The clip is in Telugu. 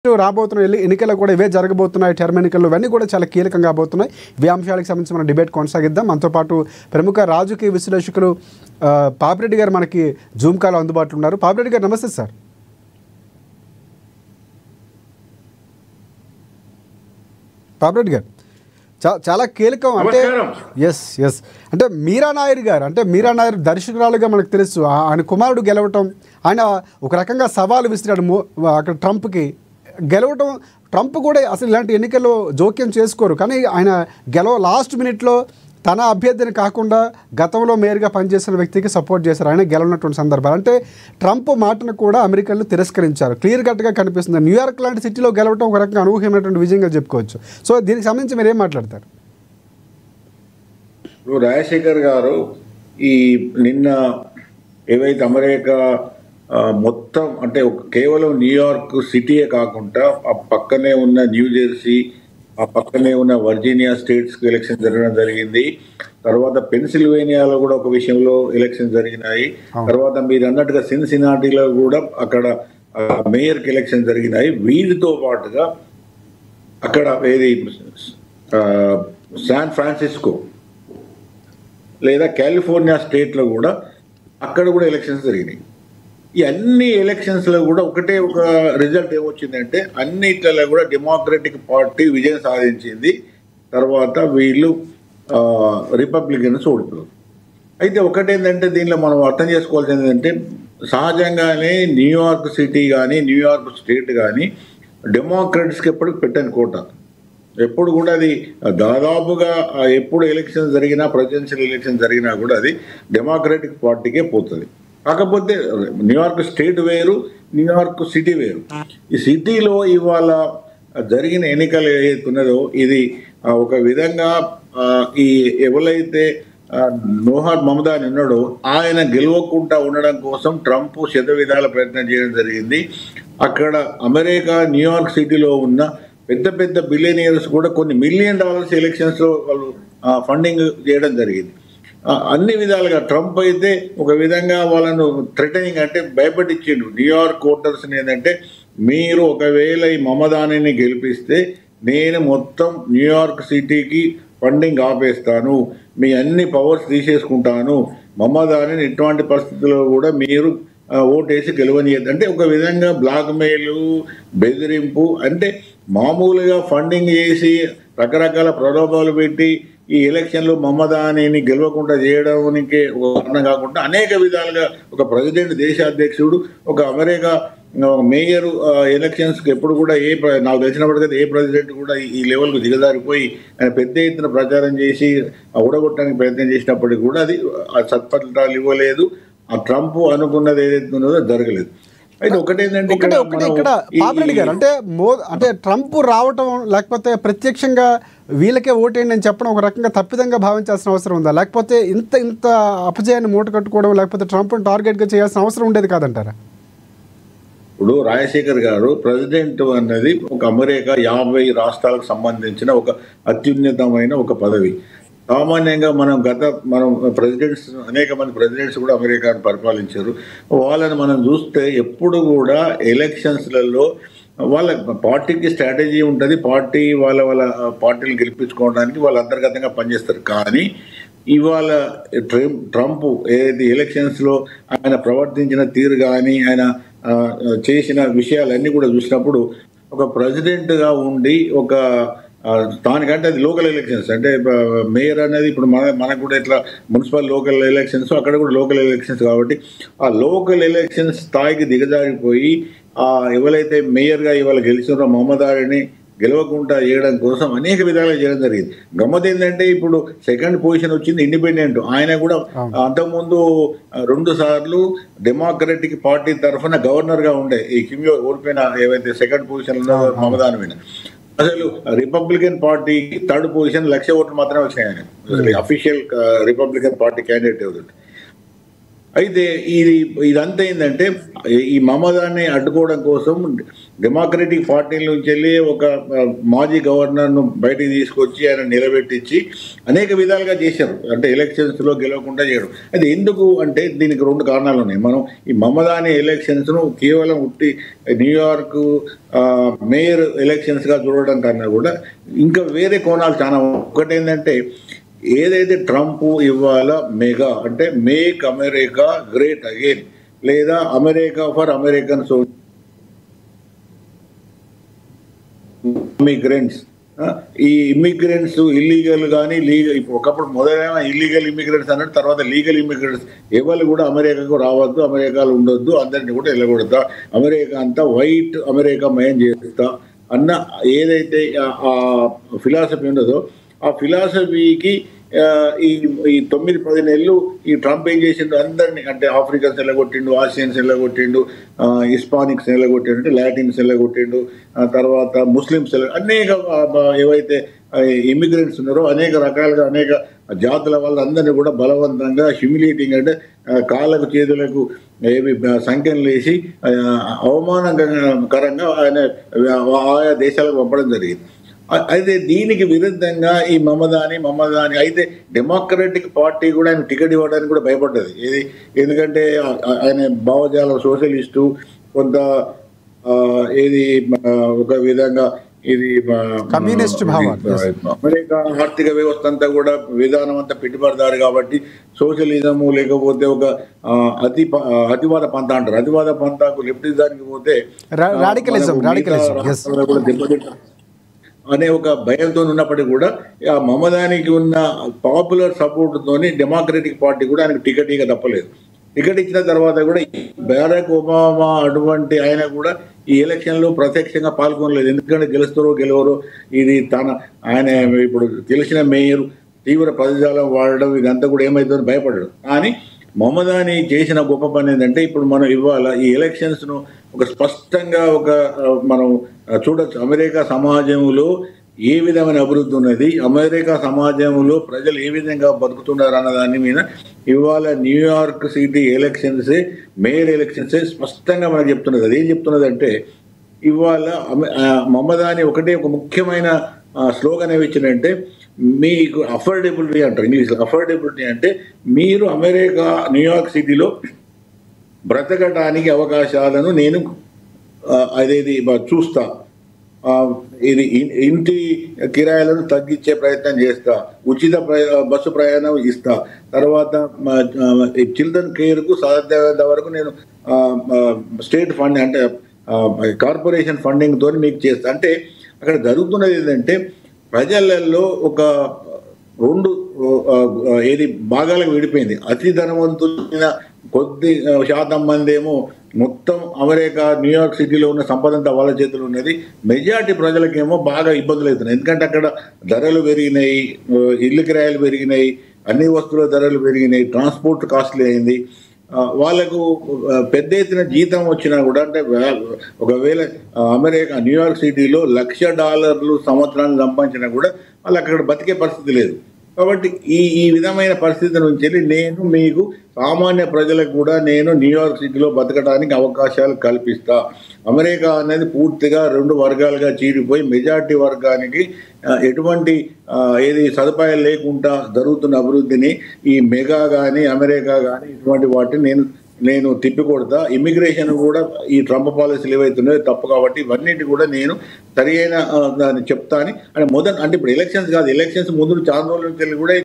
రాబోతున్న ఎన్నికలు కూడా ఇవే జరగబోతున్నాయి. టర్మ్ ఎన్నికలు ఇవన్నీ కూడా చాలా కీలకంగా కాబోతున్నాయి. ఇవే అంశాలకు సంబంధించి మనం డిబేట్ కొనసాగిద్దాం. మనతో పాటు ప్రముఖ రాజకీయ విశ్లేషకులు పాపిరెడ్డి గారు మనకి జూమ్ కాల్ అందుబాటులో ఉన్నారు. పాపిరెడ్డి గారు నమస్తే సార్. పాపిరెడ్డి గారు చాలా కీలకం అంటే ఎస్ అంటే మీరా నాయర్ గారు దర్శకురాలుగా మనకు తెలుసు. ఆయన కుమారుడు గెలవటం, ఆయన ఒక రకంగా సవాలు విసిరాడు అక్కడ ట్రంప్కి. గెలవటం ట్రంప్ కూడా అసలు ఇలాంటి ఎన్నికల్లో జోక్యం చేసుకోరు, కానీ ఆయన లాస్ట్ మినిట్లో తన అభ్యర్థిని కాకుండా గతంలో మేయర్గా పనిచేసిన వ్యక్తికి సపోర్ట్ చేశారు. ఆయన గెలవనటువంటి సందర్భాలు అంటే ట్రంప్ మాటను కూడా అమెరికన్లు తిరస్కరించారు. క్లియర్ కట్గా కనిపిస్తుంది. న్యూయార్క్ లాంటి సిటీలో గెలవటం ఒక రకంగా అనూహ్యమైనటువంటి విజయంగా చెప్పుకోవచ్చు. సో దీనికి సంబంధించి మీరు ఏం మాట్లాడతారు? రాజశేఖర్ గారు ఈ నిన్న ఏవైతే అమెరికా మొత్తం అంటే కేవలం న్యూయార్క్ సిటీయే కాకుండా ఆ పక్కనే ఉన్న న్యూ జెర్సీ, ఆ పక్కనే ఉన్న వర్జీనియా స్టేట్స్కి ఎలక్షన్ జరగడం జరిగింది. తర్వాత పెన్సిల్వేనియాలో కూడా ఒక విషయంలో ఎలక్షన్ జరిగినాయి. తర్వాత మీరు అన్నట్టుగా సిన్సినాటీలో కూడా అక్కడ మేయర్కి ఎలక్షన్ జరిగినాయి. వీటితో పాటుగా అక్కడ ఏది శాన్ ఫ్రాన్సిస్కో లేదా కాలిఫోర్నియా స్టేట్లో కూడా అక్కడ కూడా ఎలక్షన్స్ జరిగినాయి. ఈ అన్ని ఎలక్షన్స్లో కూడా ఒకటే ఒక రిజల్ట్ ఏమొచ్చిందంటే అన్నిట్లలో కూడా డెమోక్రటిక్ పార్టీ విజయం సాధించింది. తర్వాత వీళ్ళు రిపబ్లికన్స్ ఓడిపోయారు. అయితే ఒకటేంటంటే దీనిలో మనం అర్థం చేసుకోవాల్సింది ఏంటంటే సహజంగానే న్యూయార్క్ సిటీ కానీ న్యూయార్క్ స్టేట్ కానీ డెమోక్రట్స్కి ఎప్పటికి పెట్టని కోట. ఎప్పుడు కూడా అది దాదాపుగా ఎప్పుడు ఎలక్షన్ జరిగినా ప్రెసిడెన్షియల్ ఎలక్షన్ జరిగినా కూడా అది డెమోక్రటిక్ పార్టీకే పోతుంది. కాకపోతే న్యూయార్క్ స్టేట్ వేరు, న్యూయార్క్ సిటీ వేరు. ఈ సిటీలో ఇవాళ జరిగిన ఎన్నికలు ఏదైతున్నదో ఇది ఒక విధంగా ఈ ఎవరైతే నోహార్ మమదాని ఉన్నాడో ఆయన గెలవకుండా ఉండడం కోసం ట్రంప్ శతవిధాల ప్రయత్నం చేయడం జరిగింది. అక్కడ అమెరికా న్యూయార్క్ సిటీలో ఉన్న పెద్ద పెద్ద బిలియనియర్స్ కూడా కొన్ని $1 మిలియన్ ఎలక్షన్స్లో వాళ్ళు ఫండింగ్ చేయడం జరిగింది. అన్ని విధాలుగా ట్రంప్ అయితే ఒక విధంగా వాళ్ళను థ్రెటనింగ్ అంటే భయపడిచ్చిండు న్యూయార్క్ ఓటర్స్ని. ఏంటంటే మీరు ఒకవేళ ఈ మమదానిని గెలిపిస్తే నేను మొత్తం న్యూయార్క్ సిటీకి ఫండింగ్ ఆపేస్తాను, మీ అన్ని పవర్స్ తీసేసుకుంటాను, మమదానిని ఎటువంటి పరిస్థితుల్లో కూడా మీరు ఓటేసి గెలవనియద్దు అంటే ఒక విధంగా బ్లాక్మెయిల్, బెదిరింపు అంటే మామూలుగా ఫండింగ్ చేసి రకరకాల ప్రలోభాలు పెట్టి ఈ ఎలక్షన్లో మమదానిని గెలవకుండా చేయడానికి కారణం కాకుండా అనేక విధాలుగా ఒక ప్రెసిడెంట్, దేశాధ్యక్షుడు, ఒక అమెరికా మేయర్ ఎలక్షన్స్కి ఎప్పుడు కూడా నాకు తెలిసినప్పటికీ ఏ ప్రెసిడెంట్ కూడా ఈ లెవెల్కు దిగజారిపోయి ఆయన పెద్ద ఎత్తున ప్రచారం చేసి ఊడగొట్టడానికి ప్రయత్నం చేసినప్పటికీ కూడా అది సత్ఫలితాలు ఇవ్వలేదు. ఆ ట్రంప్ అనుకున్నది ఏదైతే ఉన్నదో జరగలేదు. అయితే ఒకటేంటంటే ఇక్కడ పాపిరెడ్డి గారు అంటే ట్రంప్ రావటం లేకపోతే ప్రత్యక్షంగా వీళ్ళకే ఓటేయండి అని చెప్పడం ఒక రకంగా తప్పిదంగా భావించాల్సిన అవసరం ఉందా? లేకపోతే ఇంత అపజయాన్ని మూట కట్టుకోవడం లేకపోతే ట్రంప్ను టార్గెట్గా చేయాల్సిన అవసరం ఉండేది కాదంటారా? ఇప్పుడు రాజశేఖర్ గారు ప్రెసిడెంట్ అన్నది ఒక అమెరికా 50 రాష్ట్రాలకు సంబంధించిన ఒక అత్యున్నతమైన ఒక పదవి. సామాన్యంగా మనం ప్రెసిడెంట్స్ అనేక మంది ప్రెసిడెంట్స్ కూడా అమెరికాను పరిపాలించారు. వాళ్ళని మనం చూస్తే ఎప్పుడు కూడా ఎలక్షన్స్లలో వాళ్ళ పార్టీకి స్ట్రాటజీ ఉంటుంది. వాళ్ళ పార్టీలు గెలిపించుకోవడానికి వాళ్ళు అంతర్గతంగా పనిచేస్తారు. కానీ ఇవాళ ట్రంప్ ఏదైతే ఎలక్షన్స్లో ఆయన ప్రవర్తించిన తీరు కానీ ఆయన చేసిన విషయాలన్నీ కూడా చూసినప్పుడు ఒక ప్రెసిడెంట్గా ఉండి ఒక దానికంటే అది లోకల్ ఎలక్షన్స్ అంటే మేయర్ అనేది ఇప్పుడు మనకు కూడా ఇట్లా మున్సిపల్ లోకల్ ఎలక్షన్స్, అక్కడ కూడా లోకల్ ఎలక్షన్స్ కాబట్టి ఆ లోకల్ ఎలక్షన్స్ స్థాయికి దిగజారిపోయి ఎవరైతే మేయర్గా ఇవాళ గెలిచినారో మమదారిని గెలవకుండా చేయడం కోసం అనేక విధాలుగా చేయడం జరిగింది. గమ్మత్ ఏంటంటే ఇప్పుడు సెకండ్ పొజిషన్ వచ్చింది ఇండిపెండెంట్. ఆయన కూడా అంతకుముందు 2 సార్లు డెమోక్రటిక్ పార్టీ తరఫున గవర్నర్గా ఉండే ఈ కిమ్యో ఓడిపోయిన ఏవైతే సెకండ్ పొజిషన్ ఉన్నదో మమదాని మీద. అసలు రిపబ్లికన్ పార్టీ 3rd పొజిషన్ 1,00,000 ఓట్లు మాత్రమే వచ్చాయి. అఫీషియల్ రిపబ్లికన్ పార్టీ క్యాండిడేట్ ఎవరు. అయితే ఇదంతా ఏంటంటే ఈ మమదాన్ని అడ్డుకోవడం కోసం డెమోక్రటిక్ పార్టీ నుంచి వెళ్ళి ఒక మాజీ గవర్నర్ను బయటికి తీసుకొచ్చి ఆయన నిలబెట్టించి అనేక విధాలుగా చేశారు. అంటే ఎలక్షన్స్లో గెలవకుండా చేయడం. అది ఎందుకు అంటే దీనికి 2 కారణాలు ఉన్నాయి. మనం ఈ మమదాని ఎలక్షన్స్ను కేవలం ఉట్టి న్యూయార్క్ మేయర్ ఎలక్షన్స్గా చూడడం కన్నా కూడా ఇంకా వేరే కోణాలు చాలా. ఒకటి ఏంటంటే ఏదైతే ట్రంప్ ఇవాళ మెగా అంటే మేక్ అమెరికా గ్రేట్ అగైన్ లేదా అమెరికా ఫర్ అమెరికన్స్ ఇమిగ్రెంట్స్, ఈ ఇమిగ్రెంట్స్ ఇల్లీగల్ కానీ లీగల్, ఇప్పుడు ఒకప్పుడు మొదలైన ఇల్లీగల్ ఇమిగ్రెంట్స్ అన్నట్టు తర్వాత లీగల్ ఇమిగ్రెంట్స్ ఎవరు కూడా అమెరికాకు రావద్దు, అమెరికాలో ఉండొద్దు, అందరినీ కూడా వెళ్ళకూడదా, అమెరికా అంతా వైట్ అమెరికా మయం చేస్తా అన్న ఏదైతే ఆ ఫిలాసఫీ ఉండదో ఆ ఫిలాసఫీకి ఈ 9-10 నెలలు ఈ ట్రంప్ ఏం చేసిండు, అందరినీ అంటే ఆఫ్రికన్స్ వెళ్ళగొట్టిండు, ఆసియన్స్ వెళ్ళగొట్టిండు, హిస్పానిక్స్ వెళ్ళగొట్టిండు, అంటే లాటిన్స్ వెళ్ళగొట్టిండు, తర్వాత ముస్లిమ్స్ అనేక ఏవైతే ఇమిగ్రెంట్స్ ఉన్నారో అనేక రకాలుగా అనేక జాతుల వాళ్ళందరినీ కూడా బలవంతంగా హ్యూమిలేటింగ్ అంటే కాళ్ళకు చేతులకు ఏవి సంఖ్యలు వేసి అవమానకరంగా ఆయన ఆయా దేశాలకు పంపడం జరిగింది. అయితే దీనికి విరుద్ధంగా ఈ మమదాని అయితే డెమోక్రటిక్ పార్టీ కూడా ఆయన టికెట్ ఇవ్వడానికి కూడా భయపడ్డది. ఎందుకంటే ఆయన భావజాలం సోషలిస్టు, కొంత ఒక విధంగా ఇది కమ్యూనిస్ట్ అమెరికా ఆర్థిక వ్యవస్థ అంతా కూడా విధానం అంతా పెట్టుబడిదారు కాబట్టి సోషలిజము లేకపోతే ఒక అతివాద పంథ అంటారు, అతివాద పంథకు లెఫ్టిజానికి పోతే దెబ్బతింటారు అనే ఒక భయంతో ఉన్నప్పటికీ కూడా ఆ మమదానికి ఉన్న పాపులర్ సపోర్ట్తోని డెమోక్రటిక్ పార్టీ కూడా ఆయనకు టికెట్ ఇక తప్పలేదు. టికెట్ ఇచ్చిన తర్వాత కూడా బరాక్ ఒబామా అటువంటి ఆయన కూడా ఈ ఎలక్షన్లో ప్రత్యక్షంగా పాల్గొనలేదు. ఎందుకంటే గెలుస్తారో గెలవరో ఇది ఆయన ఇప్పుడు తెలిసిన మేయర్ తీవ్ర పదజాలం వాడడం ఇదంతా కూడా ఏమవుతుందో భయపడడు. కానీ మమదాని చేసిన గొప్ప పని ఏంటంటే ఇప్పుడు మనం ఇవాళ ఈ ఎలక్షన్స్ను ఒక స్పష్టంగా మనం చూడొచ్చు. అమెరికా సమాజంలో ఏ విధమైన అభివృద్ధి ఉన్నది, అమెరికా సమాజంలో ప్రజలు ఏ విధంగా బతుకుతున్నారు అన్న దాని మీద ఇవాళ న్యూయార్క్ సిటీ ఎలక్షన్సే మేయర్ ఎలక్షన్సే స్పష్టంగా మనకు చెప్తున్నది. అదేం చెప్తున్నది అంటే ఇవాళ మమదాని ఒకటే ఒక ముఖ్యమైన స్లోగన్ ఏమి ఇచ్చిందంటే మీకు అఫోర్డబిలిటీ అంటారు ఇంగ్లీష్లో. అఫోర్డబిలిటీ అంటే మీరు అమెరికా న్యూయార్క్ సిటీలో బ్రతకడానికి అవకాశాలను నేను అదేది చూస్తా, ఇది ఇంటి కిరాయిలను తగ్గించే ప్రయత్నం చేస్తా, ఉచిత బస్సు ప్రయాణం ఇస్తా, తర్వాత చిల్డ్రన్ కేర్కు సాధ్యమైనంత వరకు నేను స్టేట్ ఫండ్ అంటే కార్పొరేషన్ ఫండింగ్తో మీకు చేస్తా. అంటే అక్కడ జరుగుతున్నది ఏంటంటే ప్రజలలో ఒక 2 భాగాలకు విడిపోయింది. అతి ధనవంతులైన కొద్ది శాతం మంది ఏమో మొత్తం అమెరికా న్యూయార్క్ సిటీలో ఉన్న సంపద అంతా వాళ్ళ చేతులు ఉన్నది. మెజారిటీ ప్రజలకేమో బాగా ఇబ్బందులు అవుతున్నాయి. ఎందుకంటే అక్కడ ధరలు పెరిగినాయి, ఇల్లు కిరాయిలు పెరిగినాయి, అన్ని వస్తువుల ధరలు పెరిగినాయి, ట్రాన్స్పోర్ట్ కాస్ట్లీ అయింది. వాళ్ళకు పెద్ద ఎత్తున జీతం వచ్చినా కూడా అంటే ఒకవేళ అమెరికా న్యూయార్క్ సిటీలో $1,00,000 సంవత్సరాన్ని సంపాదించినా కూడా వాళ్ళు అక్కడ బతికే పరిస్థితి లేదు. కాబట్టి ఈ విధమైన పరిస్థితి నుంచి వెళ్ళి నేను మీకు సామాన్య ప్రజలకు కూడా నేను న్యూయార్క్ సిటీలో బతకడానికి అవకాశాలు కల్పిస్తా. అమెరికా అనేది పూర్తిగా 2 వర్గాలుగా చీరిపోయి మెజార్టీ వర్గానికి ఎటువంటి సదుపాయాలు లేకుండా జరుగుతున్న అభివృద్ధిని ఈ మెగా కానీ అమెరికా కానీ ఇటువంటి వాటిని నేను తిప్పికొడతా. ఇమిగ్రేషన్ కూడా ఈ ట్రంప్ పాలసీలు ఏవైతున్నాయో తప్పు కాబట్టి ఇవన్నిటి కూడా నేను సరి అయిన దాన్ని చెప్తా అని అంటే ఇప్పుడు ఎలక్షన్స్ కాదు, ఎలక్షన్స్ ముందు చాలా రోజుల నుంచి కూడా